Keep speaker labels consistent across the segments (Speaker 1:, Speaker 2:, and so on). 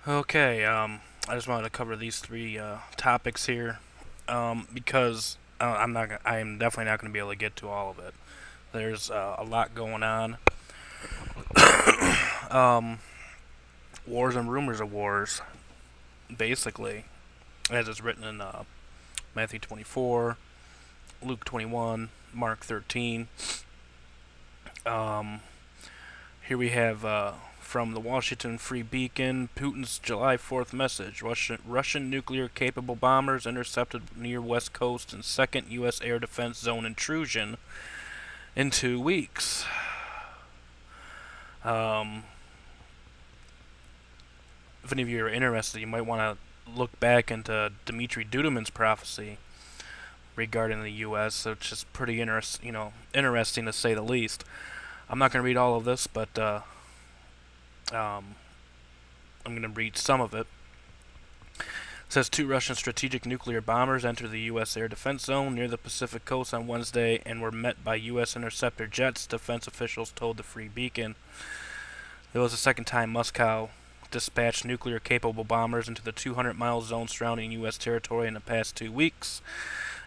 Speaker 1: Okay, I just wanted to cover these three topics here because I am definitely not going to be able to get to all of it. There's a lot going on. Um, Wars and rumors of wars, basically, as it's written in Matthew 24, Luke 21, Mark 13. Um, Here we have from the Washington Free Beacon, Putin's July 4th message. Russian nuclear-capable bombers intercepted near West Coast and second U.S. air defense zone intrusion in 2 weeks. Um, if any of you are interested, you might want to look back into Dmitry Duduman's prophecy regarding the U.S., which is pretty interesting to say the least. I'm not going to read all of this, but um, I'm going to read some of it. It says two Russian strategic nuclear bombers entered the U.S. air defense zone near the Pacific coast on Wednesday and were met by U.S. interceptor jets, defense officials told the Free Beacon. It was the second time Moscow dispatched nuclear-capable bombers into the 200-mile zone surrounding U.S. territory in the past 2 weeks.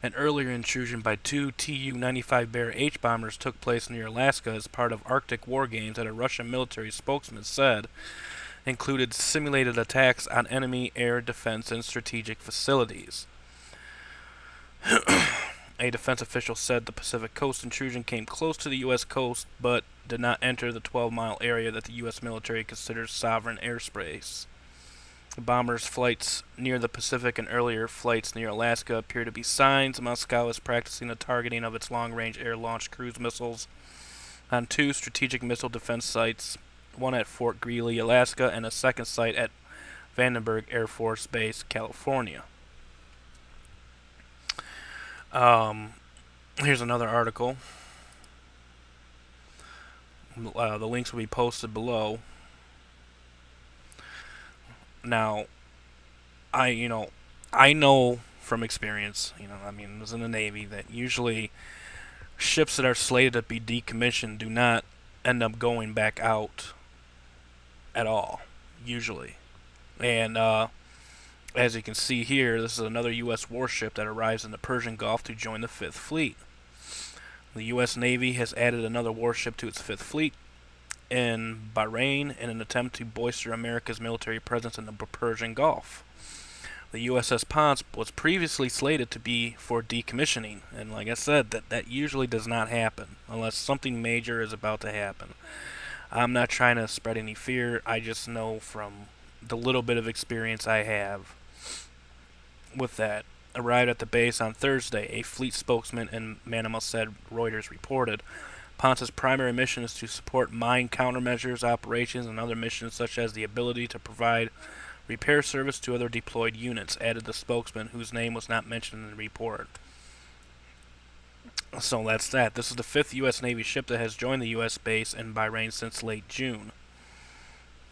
Speaker 1: An earlier intrusion by two Tu-95 Bear H bombers took place near Alaska as part of Arctic war games that a Russian military spokesman said included simulated attacks on enemy air defense and strategic facilities. A defense official said the Pacific Coast intrusion came close to the U.S. coast but did not enter the 12-mile area that the U.S. military considers sovereign airspace. The bombers' flights near the Pacific and earlier flights near Alaska appear to be signs Moscow is practicing the targeting of its long-range air-launched cruise missiles on two strategic missile defense sites, one at Fort Greely, Alaska, and a second site at Vandenberg Air Force Base, California. Um, Here's another article. The links will be posted below. Now, I know from experience, I was in the Navy, that usually ships that are slated to be decommissioned do not end up going back out at all, usually. And as you can see here, this is another U.S. warship that arrives in the Persian Gulf to join the Fifth Fleet. The U.S. Navy has added another warship to its Fifth Fleet in Bahrain in an attempt to bolster America's military presence in the Persian Gulf. The USS Ponce was previously slated to be for decommissioning, and like I said, that usually does not happen unless something major is about to happen. I'm not trying to spread any fear, I just know from the little bit of experience I have with that. Arrived at the base on Thursday, a fleet spokesman in Manama said, Reuters reported. Ponce's primary mission is to support mine countermeasures operations and other missions such as the ability to provide repair service to other deployed units, added the spokesman, whose name was not mentioned in the report. So that's that. This is the fifth U.S. Navy ship that has joined the U.S. base in Bahrain since late June.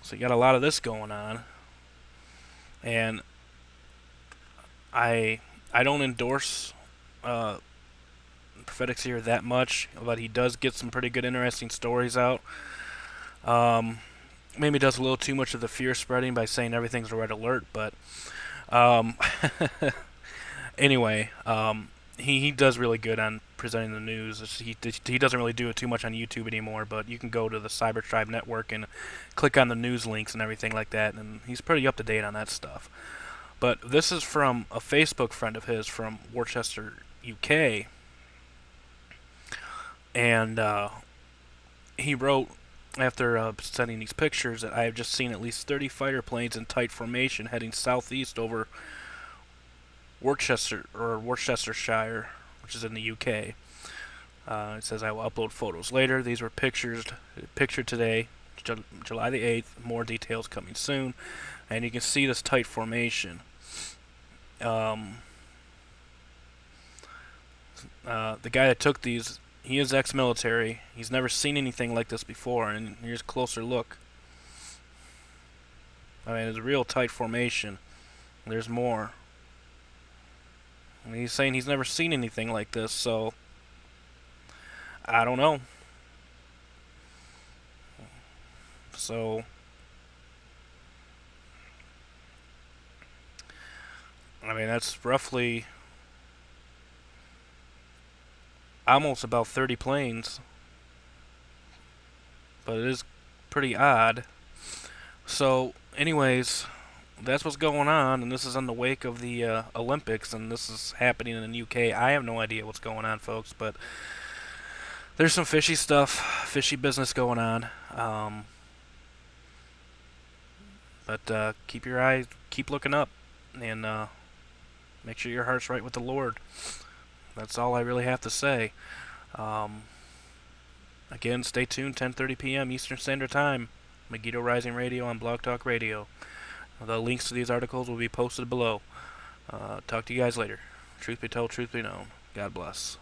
Speaker 1: So you got a lot of this going on. And I don't endorse Prophetics here that much, but he does get some pretty good, interesting stories out. Maybe does a little too much of the fear spreading by saying everything's a red alert, but um, anyway, he does really good on presenting the news. He doesn't really do it too much on YouTube anymore, but you can go to the Cybertribe network and click on the news links and everything like that, and he's pretty up to date on that stuff. But this is from a Facebook friend of his from Worcester, UK, and he wrote after sending these pictures that I have just seen at least 30 fighter planes in tight formation heading southeast over Worcestershire, which is in the UK. It says I will upload photos later. These were pictured today, July the 8th. More details coming soon. And you can see this tight formation. The guy that took these, he is ex-military. He's never seen anything like this before, and here's a closer look. I mean, it's a real tight formation. There's more. And he's saying he's never seen anything like this, so I don't know. So I mean, that's roughly almost about 30 planes, but it is pretty odd. So, anyways, that's what's going on, and this is in the wake of the Olympics, and this is happening in the UK. I have no idea what's going on, folks, but there's some fishy stuff, fishy business going on. But keep your eyes, keep looking up, and make sure your heart's right with the Lord. That's all I really have to say. Um, Again, stay tuned, 10:30 p.m. Eastern Standard Time, Megiddo Rising Radio on Blog Talk Radio. The links to these articles will be posted below. Talk to you guys later. Truth be told, truth be known. God bless.